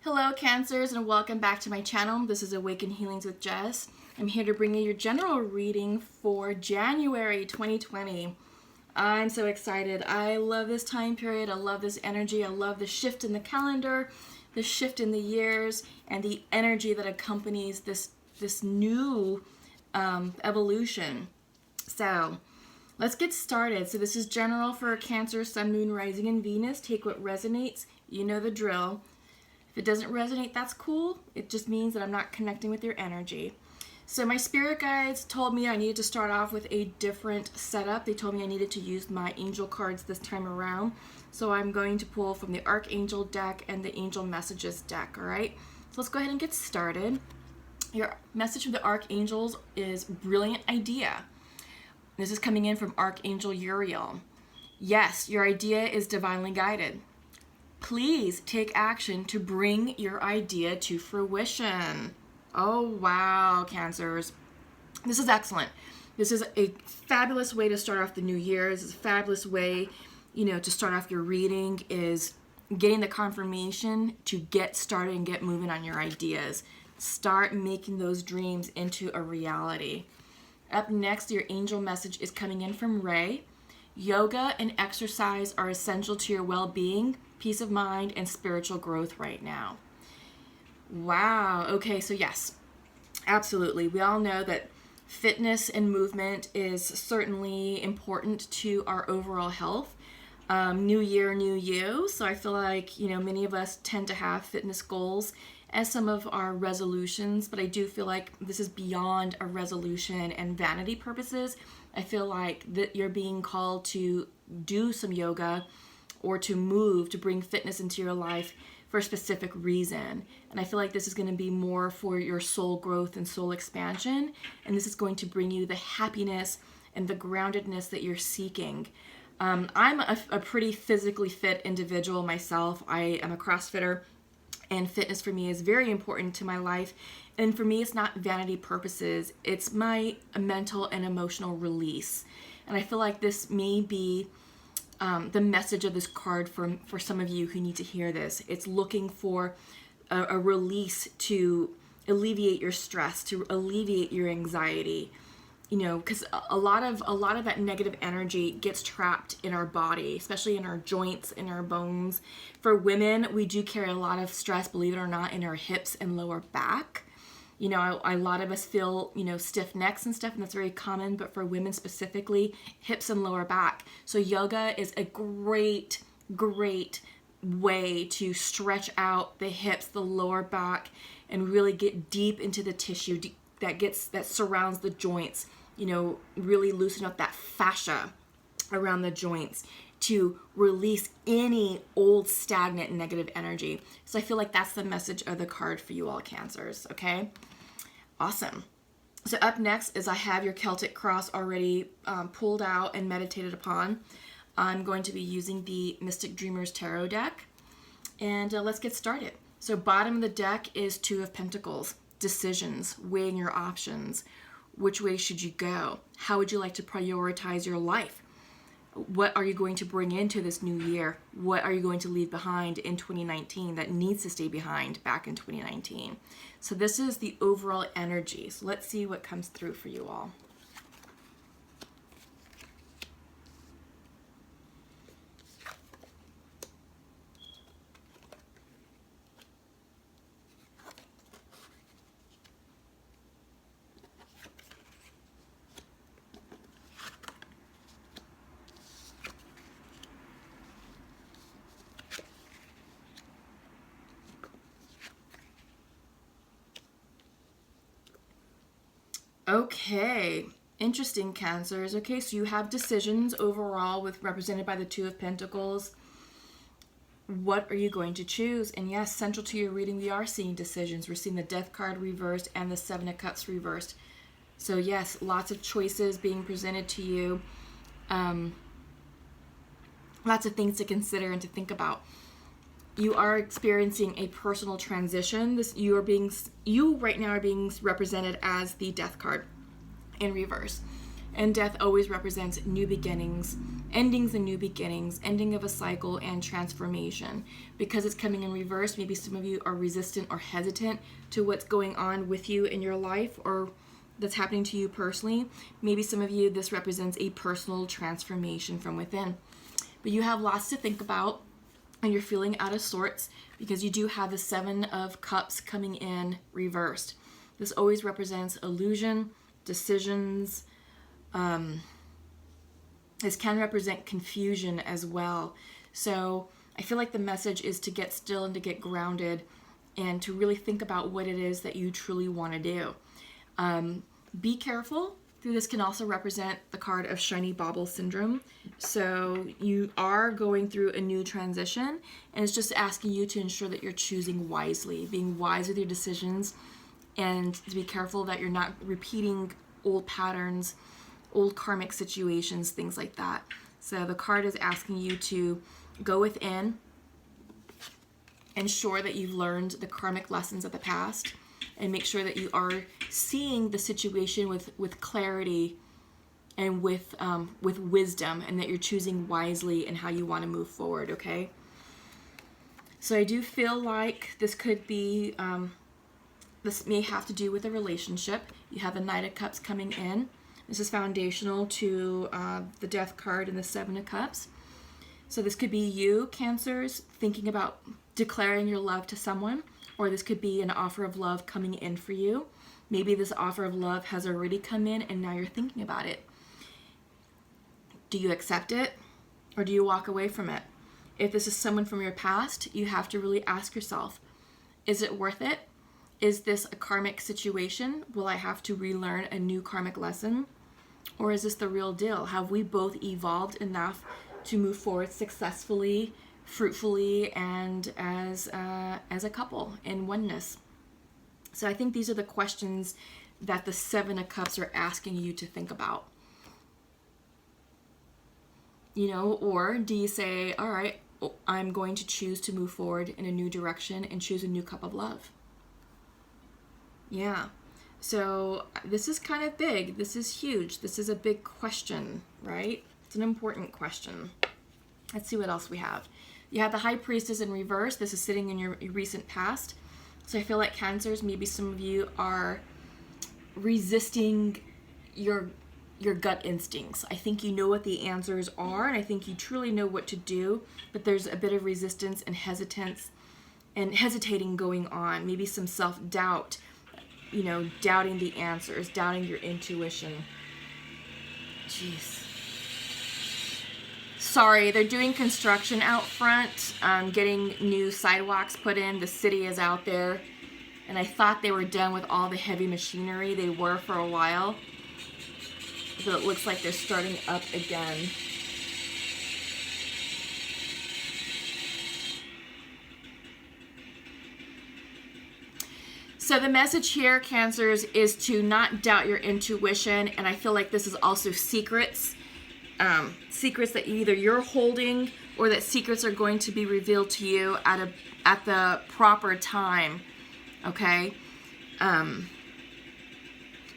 Hello Cancers, and welcome back to my channel. This is Awaken Healings with Jess. I'm here to bring you your general reading for January 2020. I'm so excited. I love this time period. I love this energy. I love the shift in the calendar, the shift in the years, and the energy that accompanies this new evolution. So let's get started. So this is general for Cancer, Sun, Moon, Rising, and Venus. Take what resonates. You know the drill. If it doesn't resonate, that's cool. It just means that I'm not connecting with your energy. So my spirit guides told me I needed to start off with a different setup. They told me I needed to use my angel cards this time around. So I'm going to pull from the Archangel deck and the Angel Messages deck, all right? So let's go ahead and get started. Your message from the Archangels is brilliant idea. This is coming in from Archangel Uriel. Yes, your idea is divinely guided. Please take action to bring your idea to fruition. Oh, wow, Cancers. This is excellent. This is a fabulous way to start off the new year. This is a fabulous way, to start off your reading is getting the confirmation to get started and get moving on your ideas. Start making those dreams into a reality. Up next, your angel message is coming in from Ray. Yoga and exercise are essential to your well-being, peace of mind, and spiritual growth right now. Wow. Okay, so yes, absolutely. We all know that fitness and movement is certainly important to our overall health. New year, new you. So I feel like, many of us tend to have fitness goals as some of our resolutions, but I do feel like this is beyond a resolution and vanity purposes. I feel like that you're being called to do some yoga or to move, to bring fitness into your life for a specific reason. And I feel like this is going to be more for your soul growth and soul expansion. And this is going to bring you the happiness and the groundedness that you're seeking. I'm a pretty physically fit individual myself. I am a CrossFitter, and fitness for me is very important to my life. And for me, it's not vanity purposes. It's my mental and emotional release. And I feel like this may be the message of this card for some of you who need to hear this. It's looking for a release to alleviate your stress, to alleviate your anxiety. Because a lot of that negative energy gets trapped in our body, especially in our joints, in our bones. For women, we do carry a lot of stress, believe it or not, in our hips and lower back. A lot of us feel, stiff necks and stuff, and that's very common, but for women specifically, hips and lower back. So yoga is a great way to stretch out the hips, the lower back, and really get deep into the tissue that surrounds the joints, really loosen up that fascia around the joints to release any old stagnant negative energy. So I feel like that's the message of the card for you all Cancers, okay? Awesome. So up next is I have your Celtic cross already pulled out and meditated upon. I'm going to be using the Mystic Dreamers Tarot deck. And let's get started. So bottom of the deck is Two of Pentacles. Decisions, weighing your options. Which way should you go? How would you like to prioritize your life? What are you going to bring into this new year? What are you going to leave behind in 2019 that needs to stay behind back in 2019? So this is the overall energy. So let's see what comes through for you all. Okay, interesting Cancers. Okay, so you have decisions overall represented by the Two of Pentacles. What are you going to choose? And yes, central to your reading, we are seeing decisions. We're seeing the Death card reversed and the Seven of Cups reversed. So yes, lots of choices being presented to you. Lots of things to consider and to think about. You are experiencing a personal transition. You right now are being represented as the Death card in reverse. And death always represents new beginnings, endings and new beginnings, ending of a cycle and transformation. Because it's coming in reverse, maybe some of you are resistant or hesitant to what's going on with you in your life or that's happening to you personally. Maybe some of you, this represents a personal transformation from within. But you have lots to think about, and you're feeling out of sorts because you do have the 7 of Cups coming in reversed. This always represents illusion, decisions. This can represent confusion as well. So I feel like the message is to get still and to get grounded and to really think about what it is that you truly want to do. Be careful. This can also represent the card of shiny bauble syndrome. So you are going through a new transition, and it's just asking you to ensure that you're choosing wisely, being wise with your decisions, and to be careful that you're not repeating old patterns, old karmic situations, things like that. So the card is asking you to go within, ensure that you've learned the karmic lessons of the past, and make sure that you are seeing the situation with clarity and with wisdom, and that you're choosing wisely in how you want to move forward, okay? So I do feel like this could be, this may have to do with a relationship. You have the Knight of Cups coming in. This is foundational to the Death card and the 7 of Cups. So this could be you, Cancers, thinking about declaring your love to someone, or this could be an offer of love coming in for you. Maybe this offer of love has already come in and now you're thinking about it. Do you accept it, or do you walk away from it? If this is someone from your past, you have to really ask yourself, is it worth it? Is this a karmic situation? Will I have to relearn a new karmic lesson? Or is this the real deal? Have we both evolved enough to move forward successfully, fruitfully, and as a couple in oneness? So I think these are the questions that the 7 of Cups are asking you to think about. You know, or do you say, all right, I'm going to choose to move forward in a new direction and choose a new cup of love? Yeah. So this is kind of big. This is huge. This is a big question, right? It's an important question. Let's see what else we have. You have the High Priestess in reverse. This is sitting in your recent past. So I feel like Cancers, maybe some of you are resisting your gut instincts. I think you know what the answers are, and I think you truly know what to do, but there's a bit of resistance and hesitance and hesitating going on. Maybe some self-doubt, you know, doubting the answers, doubting your intuition. Jeez. Sorry, they're doing construction out front, getting new sidewalks put in. The city is out there, and I thought they were done with all the heavy machinery. They were for a while, but it looks like they're starting up again. So the message here, Cancers, is to not doubt your intuition, and I feel like this is also secrets. Secrets that either you're holding or that secrets are going to be revealed to you at the proper time, okay?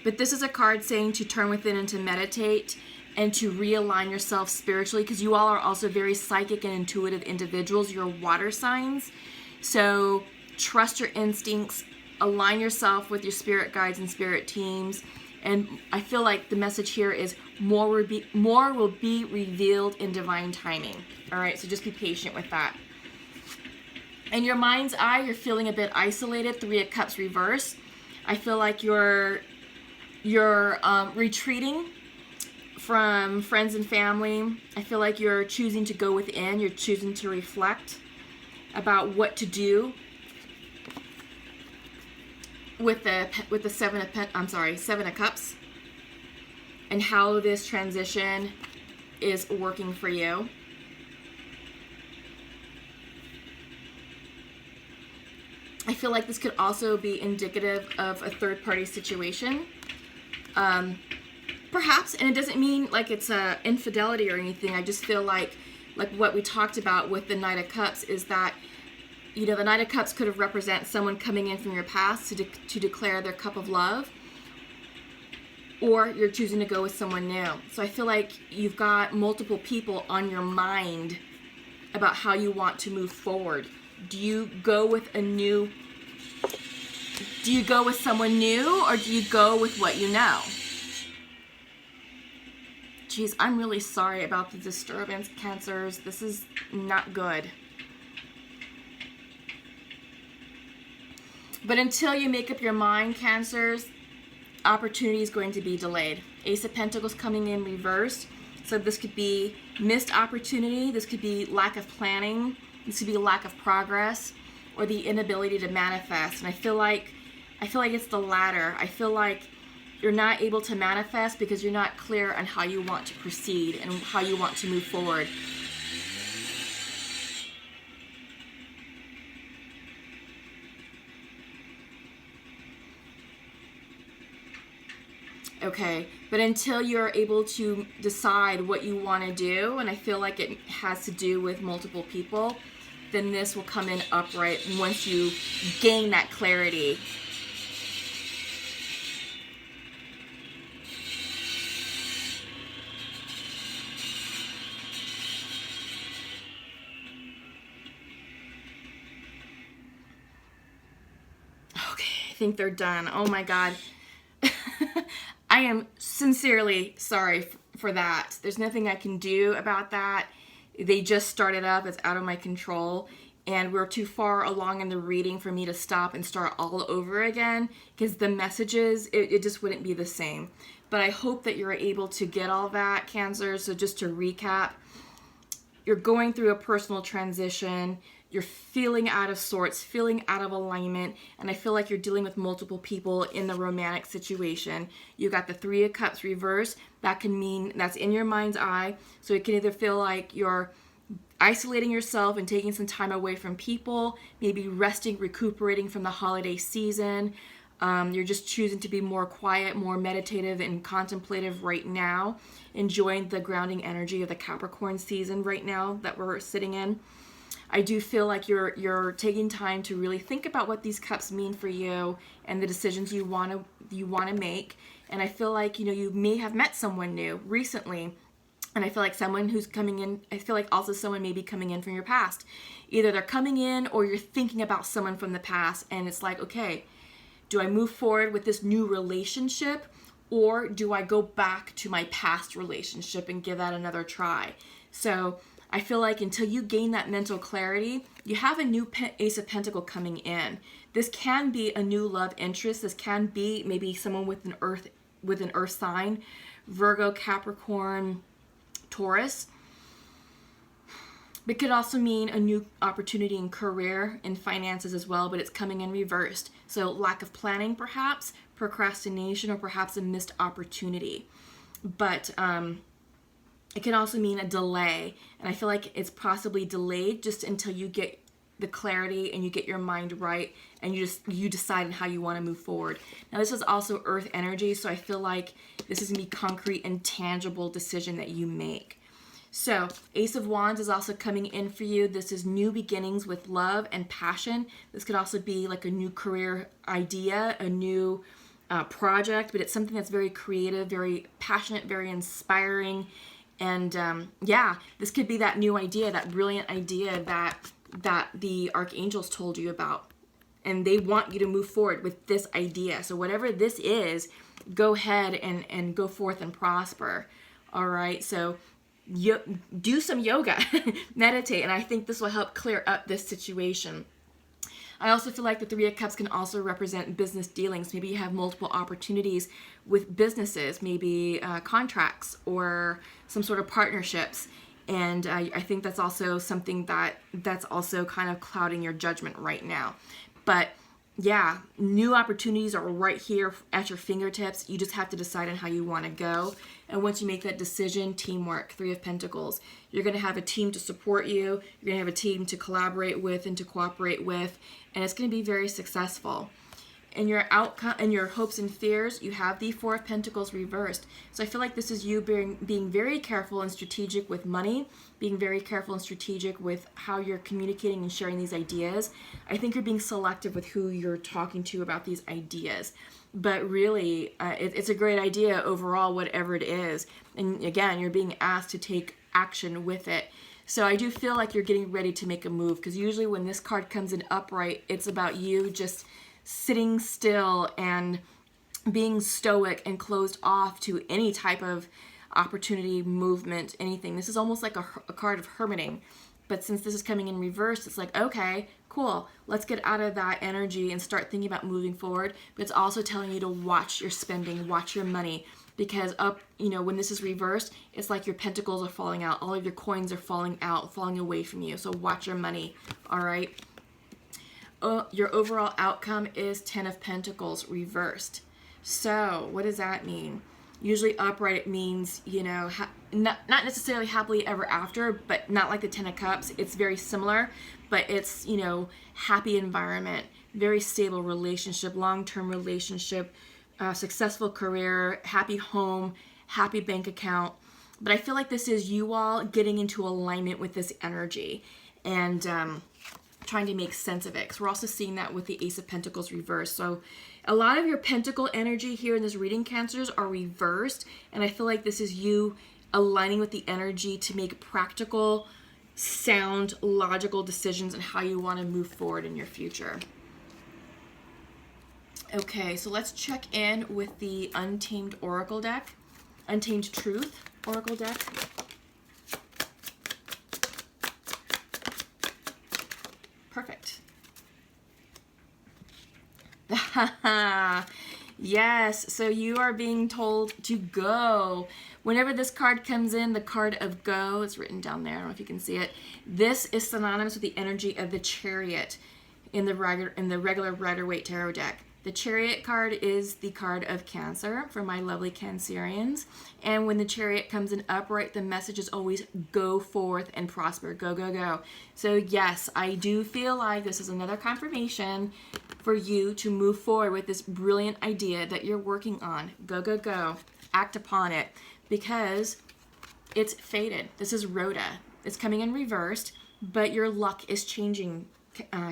But this is a card saying to turn within and to meditate and to realign yourself spiritually, because you all are also very psychic and intuitive individuals. You're water signs, so trust your instincts, align yourself with your spirit guides and spirit teams. And I feel like the message here is more will be revealed in divine timing. All right, so just be patient with that. In your mind's eye, you're feeling a bit isolated. 3 of Cups reverse. I feel like you're retreating from friends and family. I feel like you're choosing to go within. You're choosing to reflect about what to do with the 7 of Cups, and how this transition is working for you. I feel like this could also be indicative of a third-party situation. Perhaps, and it doesn't mean like it's a infidelity or anything. I just feel like what we talked about with the Knight of Cups is that, you know, the Knight of Cups could have represent someone coming in from your past to declare their cup of love. or you're choosing to go with someone new. So I feel like you've got multiple people on your mind about how you want to move forward. Do you go with someone new, or do you go with what you know? Geez, I'm really sorry about the disturbance, Cancers. This is not good. But until you make up your mind, Cancers, opportunity is going to be delayed. Ace of Pentacles coming in reversed. So this could be missed opportunity. This could be lack of planning. This could be lack of progress, or the inability to manifest. And I feel like it's the latter. I feel like you're not able to manifest because you're not clear on how you want to proceed and how you want to move forward. Okay, but until you're able to decide what you want to do, and I feel like it has to do with multiple people, then this will come in upright once you gain that clarity. Okay, I think they're done. Oh my God. I am sincerely sorry for that. There's nothing I can do about that. They just started up. It's out of my control. And we're too far along in the reading for me to stop and start all over again, because the messages, it just wouldn't be the same. But I hope that you're able to get all that, Cancer. So just to recap, you're going through a personal transition. You're feeling out of sorts, feeling out of alignment, and I feel like you're dealing with multiple people in the romantic situation. You got the Three of Cups reversed. That can mean that's in your mind's eye. So it can either feel like you're isolating yourself and taking some time away from people, maybe resting, recuperating from the holiday season. You're just choosing to be more quiet, more meditative and contemplative right now, enjoying the grounding energy of the Capricorn season right now that we're sitting in. I do feel like you're taking time to really think about what these cups mean for you and the decisions you want to make. And I feel like, you may have met someone new recently. And I feel like someone who's coming in, I feel like also someone may be coming in from your past. Either they're coming in or you're thinking about someone from the past, and it's like, okay, do I move forward with this new relationship, or do I go back to my past relationship and give that another try? So I feel like until you gain that mental clarity, you have a new Ace of Pentacles coming in. This can be a new love interest. This can be maybe someone with an earth sign, Virgo, Capricorn, Taurus. It could also mean a new opportunity in career and finances as well, but it's coming in reversed. So lack of planning, perhaps, procrastination, or perhaps a missed opportunity. But it can also mean a delay, and I feel like it's possibly delayed just until you get the clarity and you get your mind right and you decide on how you want to move forward. Now this is also earth energy, so I feel like this is going to be concrete and tangible decision that you make. So Ace of Wands is also coming in for you. This is new beginnings with love and passion. This could also be like a new career idea, a new project, but it's something that's very creative, very passionate, very inspiring. And this could be that new idea, that brilliant idea that the archangels told you about. And they want you to move forward with this idea. So whatever this is, go ahead and go forth and prosper. All right, so do some yoga, meditate, and I think this will help clear up this situation. I also feel like the Three of Cups can also represent business dealings. Maybe you have multiple opportunities with businesses, maybe contracts or some sort of partnerships. And I think that's also something that's also kind of clouding your judgment right now. But yeah, new opportunities are right here at your fingertips. You just have to decide on how you want to go. And once you make that decision, teamwork, Three of Pentacles. You're going to have a team to support you. You're going to have a team to collaborate with and to cooperate with. And it's going to be very successful. In your outcome, in your hopes and fears, you have the Four of Pentacles reversed. So I feel like this is you being very careful and strategic with money, being very careful and strategic with how you're communicating and sharing these ideas. I think you're being selective with who you're talking to about these ideas. But really, it's a great idea overall, whatever it is. And again, you're being asked to take action with it. So I do feel like you're getting ready to make a move, because usually when this card comes in upright, it's about you just sitting still and being stoic and closed off to any type of opportunity, movement, anything. This is almost like a card of hermiting. But since this is coming in reverse, it's like, okay, cool, let's get out of that energy and start thinking about moving forward. But it's also telling you to watch your spending, watch your money, because when this is reversed, it's like your pentacles are falling out. All of your coins are falling out, falling away from you. So watch your money, all right? Your overall outcome is 10 of Pentacles reversed. So what does that mean? Usually upright, it means, not necessarily happily ever after, but not like the 10 of Cups. It's very similar, but it's, happy environment, very stable relationship, long-term relationship, successful career, happy home, happy bank account. But I feel like this is you all getting into alignment with this energy and trying to make sense of it. Because we're also seeing that with the Ace of Pentacles reversed. So a lot of your pentacle energy here in this reading, Cancers, are reversed. And I feel like this is you aligning with the energy to make practical, sound, logical decisions on how you want to move forward in your future. Okay, so let's check in with the Untamed Oracle deck. Untamed Truth Oracle deck. Perfect. Yes, so you are being told to go. Whenever this card comes in, the card of go, it's written down there, I don't know if you can see it. This is synonymous with the energy of the Chariot in the regular Rider-Waite Tarot deck. The Chariot card is the card of Cancer for my lovely Cancerians. And when the Chariot comes in upright, the message is always go forth and prosper. Go, go, go. So yes, I do feel like this is another confirmation for you to move forward with this brilliant idea that you're working on. Go, go, go. Act upon it, because it's fated. This is Rhoda. It's coming in reversed, but your luck is changing,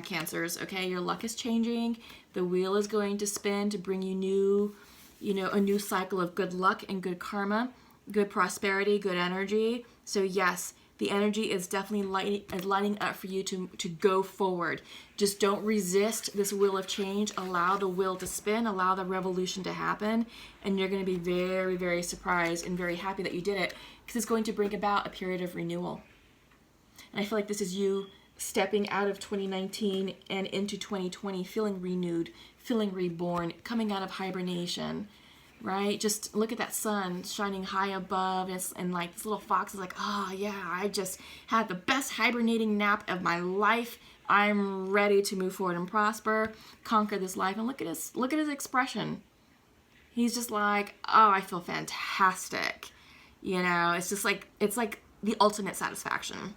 Cancers, okay? Your luck is changing. The wheel is going to spin to bring you a new cycle of good luck and good karma, good prosperity, good energy. So yes, the energy is definitely lining up for you to go forward. Just don't resist this wheel of change. Allow the wheel to spin, allow the revolution to happen, and you're going to be very, very surprised and very happy that you did it, because it's going to bring about a period of renewal. And I feel like this is you stepping out of 2019 and into 2020, feeling renewed, feeling reborn, coming out of hibernation, right? Just look at that sun shining high above, and like this little fox is like, oh yeah, I just had the best hibernating nap of my life. I'm ready to move forward and prosper, conquer this life. And look at his expression. He's just like, oh, I feel fantastic. It's just like, it's like the ultimate satisfaction.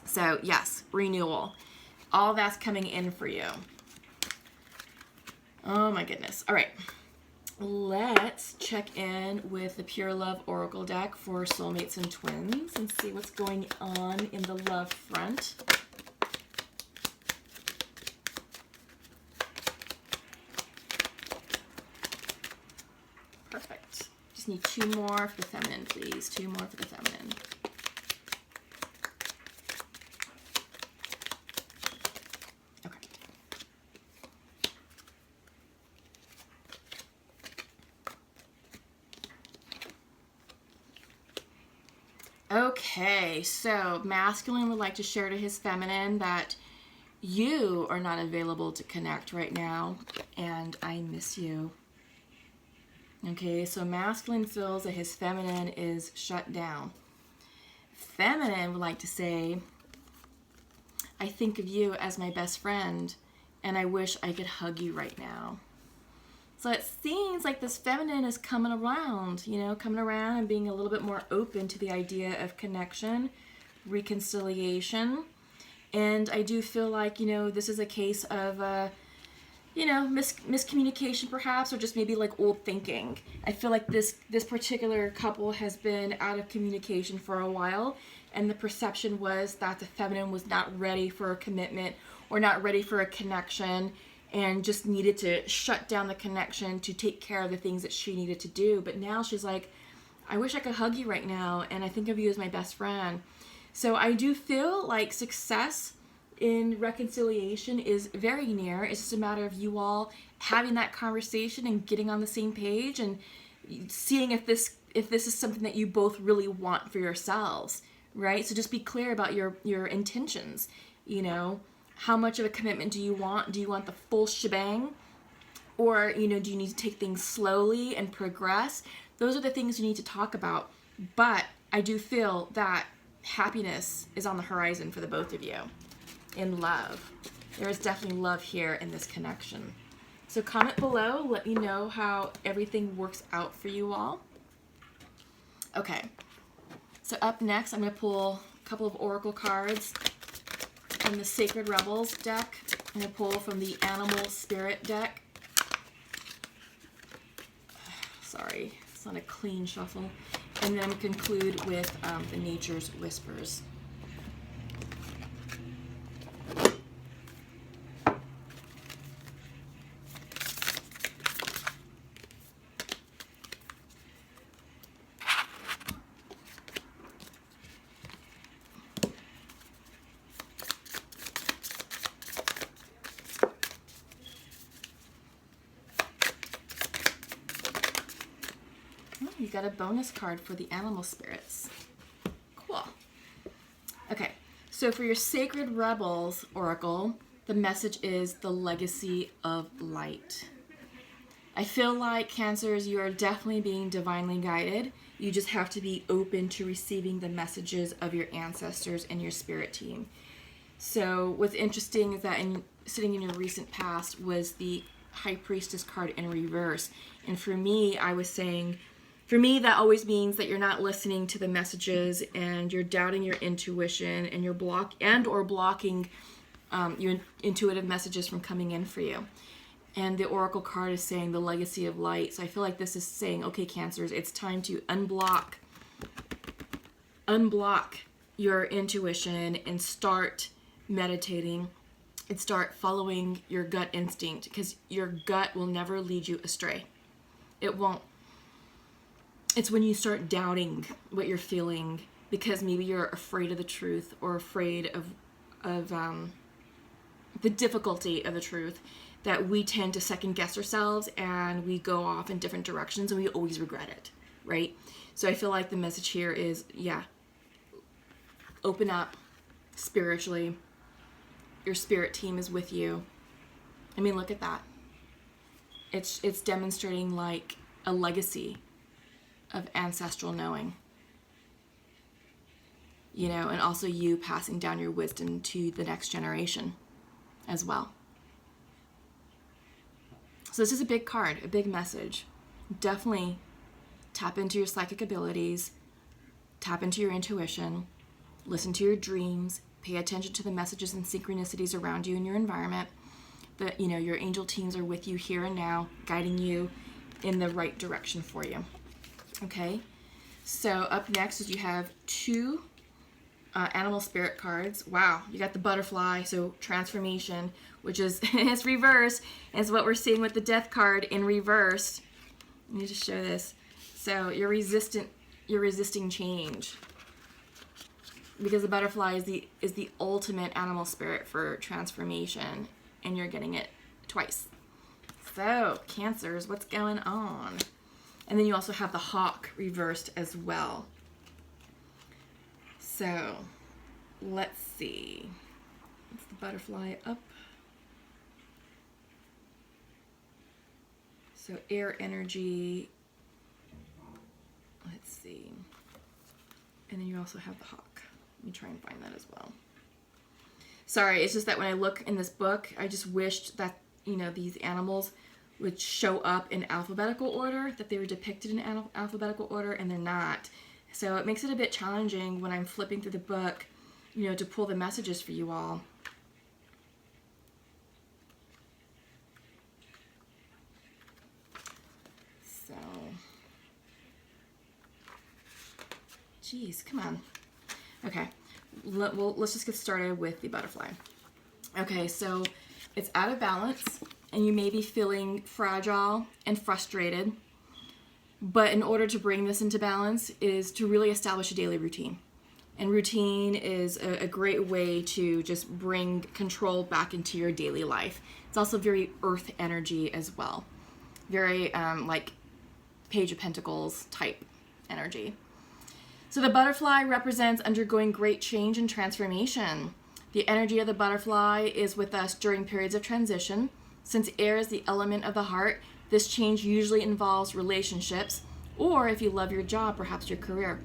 So yes, renewal. All that's coming in for you. Oh my goodness. All right. Let's check in with the Pure Love Oracle deck for soulmates and twins and see what's going on in the love front. Perfect. Just need two more for the feminine, please. Two more for the feminine. Okay, so masculine would like to share to his feminine that you are not available to connect right now, and I miss you. Okay, so masculine feels that his feminine is shut down. Feminine would like to say, I think of you as my best friend, and I wish I could hug you right now. So it seems like this feminine is coming around and being a little bit more open to the idea of connection, reconciliation. And I do feel like, this is a case of, you know, miscommunication perhaps, or just maybe like old thinking. I feel like this particular couple has been out of communication for a while, and the perception was that the feminine was not ready for a commitment or not ready for a connection, and just needed to shut down the connection to take care of the things that she needed to do. But now she's like, I wish I could hug you right now, and I think of you as my best friend. So I do feel like success in reconciliation is very near. It's just a matter of you all having that conversation and getting on the same page and seeing if this is something that you both really want for yourselves, right? So just be clear about your intentions. You know, how much of a commitment do you want? Do you want the full shebang? Or, you know, do you need to take things slowly and progress? Those are the things you need to talk about. But I do feel that happiness is on the horizon for the both of you. In love. There is definitely love here in this connection. So comment below, let me know how everything works out for you all. Okay, so up next I'm going to pull a couple of oracle cards from the Sacred Rebels deck. I'm going to pull from the Animal Spirit deck. Sorry, it's not a clean shuffle. And then I'm going to conclude with the Nature's Whispers. You got a bonus card for the Animal Spirits. Cool. Okay, so for your Sacred Rebels Oracle, the message is the legacy of light. I feel like, Cancers, you are definitely being divinely guided. You just have to be open to receiving the messages of your ancestors and your spirit team. So what's interesting is that sitting in your recent past was the High Priestess card in reverse. And for me, I was saying, for me, that always means that you're not listening to the messages and you're doubting your intuition and you're blocking your intuitive messages from coming in for you. And the Oracle card is saying the legacy of light. So I feel like this is saying, okay, Cancers, it's time to unblock your intuition and start meditating and start following your gut instinct, because your gut will never lead you astray. It won't. It's when you start doubting what you're feeling because maybe you're afraid of the truth or afraid of the difficulty of the truth that we tend to second guess ourselves and we go off in different directions and we always regret it, right? So I feel like the message here is, yeah, open up spiritually. Your spirit team is with you. I mean, look at that. It's demonstrating like a legacy of ancestral knowing, you know, and also you passing down your wisdom to the next generation as well. So this is a big card, a big message. Definitely tap into your psychic abilities, tap into your intuition, listen to your dreams, pay attention to the messages and synchronicities around you in your environment. That, you know, your angel teams are with you here and now, guiding you in the right direction for you. Okay, so up next is you have two animal spirit cards. Wow, you got the butterfly, so transformation, which is it's reverse, is what we're seeing with the death card in reverse. Let me just show this. So you're resisting change, because the butterfly is the ultimate animal spirit for transformation, and you're getting it twice. So Cancers, what's going on? And then you also have the hawk reversed as well. So let's see. It's the butterfly up. So air energy. Let's see. And then you also have the hawk. Let me try and find that as well. Sorry, it's just that when I look in this book, I just wished that, you know, these animals would show up in alphabetical order, that they were depicted in alphabetical order, and they're not. So it makes it a bit challenging when I'm flipping through the book, you know, to pull the messages for you all. Jeez, come on. Okay, well, let's just get started with the butterfly. Okay, so it's out of balance, and you may be feeling fragile and frustrated. But in order to bring this into balance is to really establish a daily routine. And routine is a great way to just bring control back into your daily life. It's also very earth energy as well. Very like Page of Pentacles type energy. So the butterfly represents undergoing great change and transformation. The energy of the butterfly is with us during periods of transition. Since air is the element of the heart, this change usually involves relationships, or if you love your job, perhaps your career.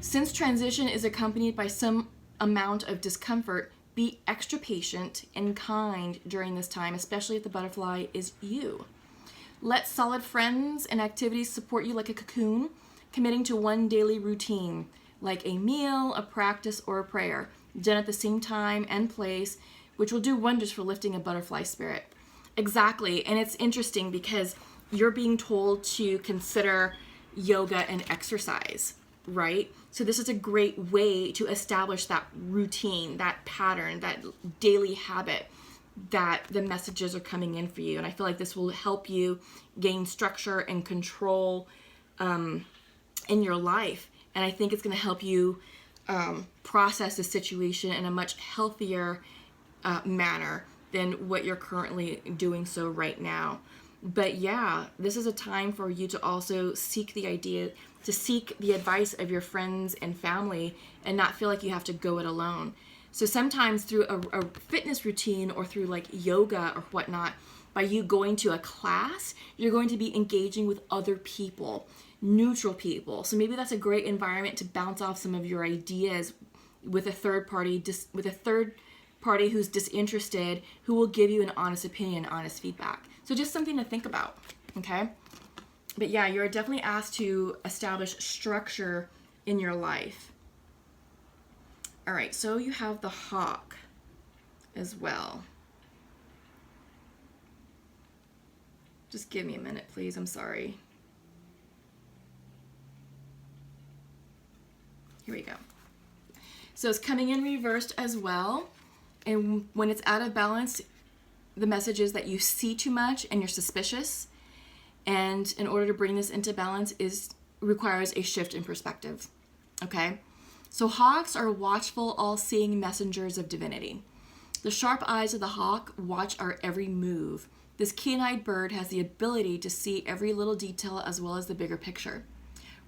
Since transition is accompanied by some amount of discomfort, be extra patient and kind during this time, especially if the butterfly is you. Let solid friends and activities support you like a cocoon, committing to one daily routine, like a meal, a practice, or a prayer, done at the same time and place, which will do wonders for lifting a butterfly spirit. Exactly, and it's interesting because you're being told to consider yoga and exercise, right? So this is a great way to establish that routine, that pattern, that daily habit that the messages are coming in for you. And I feel like this will help you gain structure and control in your life. And I think it's going to help you process the situation in a much healthier manner than what you're currently doing so right now. But yeah, this is a time for you to also seek the advice of your friends and family and not feel like you have to go it alone. So sometimes through a fitness routine or through like yoga or whatnot, by you going to a class, you're going to be engaging with other people, neutral people. So maybe that's a great environment to bounce off some of your ideas with a third party who's disinterested, who will give you an honest opinion, honest feedback. So just something to think about, okay? But yeah, you're definitely asked to establish structure in your life. All right, so you have the hawk as well. Just give me a minute, please. I'm sorry. Here we go. So it's coming in reversed as well. And when it's out of balance, the message is that you see too much and you're suspicious. And in order to bring this into balance requires a shift in perspective. Okay? So hawks are watchful, all-seeing messengers of divinity. The sharp eyes of the hawk watch our every move. This keen-eyed bird has the ability to see every little detail as well as the bigger picture.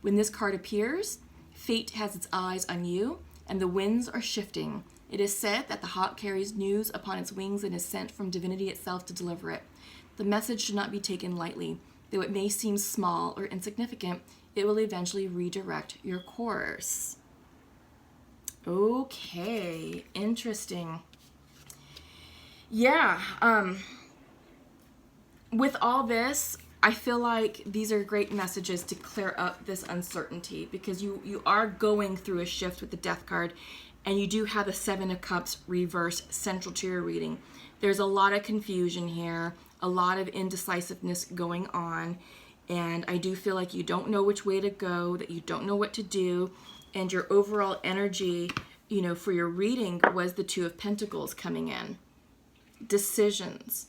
When this card appears, fate has its eyes on you, and the winds are shifting. It is said that the hawk carries news upon its wings and is sent from divinity itself to deliver it. The message should not be taken lightly. Though it may seem small or insignificant, it will eventually redirect your course. Okay, interesting. Yeah, with all this, I feel like these are great messages to clear up this uncertainty because you are going through a shift with the Death card, and you do have the Seven of Cups reversed central to your reading. There's a lot of confusion here, a lot of indecisiveness going on, and I do feel like you don't know which way to go, that you don't know what to do, and your overall energy, for your reading was the Two of Pentacles coming in. Decisions,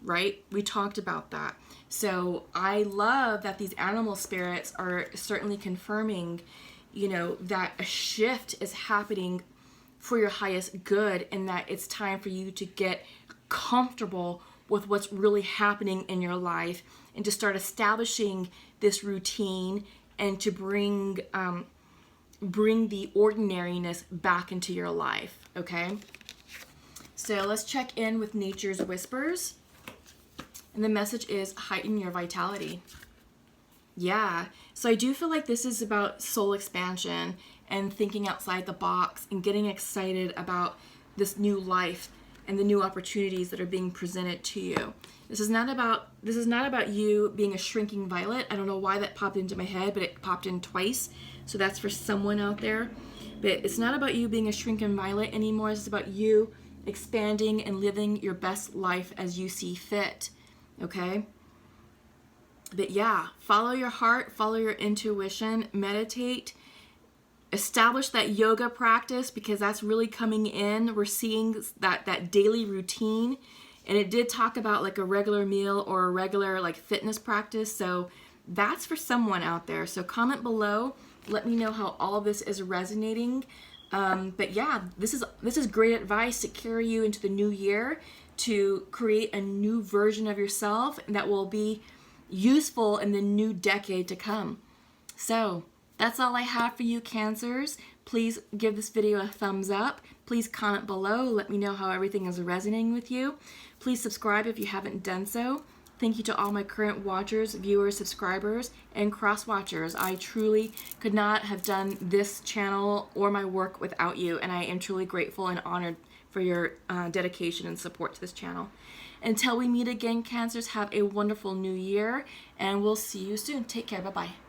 right? We talked about that. So I love that these animal spirits are certainly confirming, that a shift is happening for your highest good and that it's time for you to get comfortable with what's really happening in your life and to start establishing this routine and to bring the ordinariness back into your life, okay? So let's check in with Nature's Whispers. And the message is heighten your vitality. Yeah, so I do feel like this is about soul expansion and thinking outside the box and getting excited about this new life and the new opportunities that are being presented to you. This is not about you being a shrinking violet. I don't know why that popped into my head, but it popped in twice. So that's for someone out there. But it's not about you being a shrinking violet anymore. It's about you expanding and living your best life as you see fit. Okay? But yeah, follow your heart, follow your intuition, meditate, establish that yoga practice, because that's really coming in. We're seeing that daily routine, and it did talk about like a regular meal or a regular like fitness practice. So that's for someone out there. So comment below, let me know how all of this is resonating. But yeah, this is great advice to carry you into the new year, to create a new version of yourself that will be useful in the new decade to come. So that's all I have for you, Cancers. Please give this video a thumbs up. Please comment below. Let me know how everything is resonating with you. Please subscribe if you haven't done so. Thank you to all my current watchers, viewers, subscribers, and cross-watchers. I truly could not have done this channel or my work without you, and I am truly grateful and honored for your dedication and support to this channel. Until we meet again, Cancers, have a wonderful new year, and we'll see you soon. Take care. Bye-bye.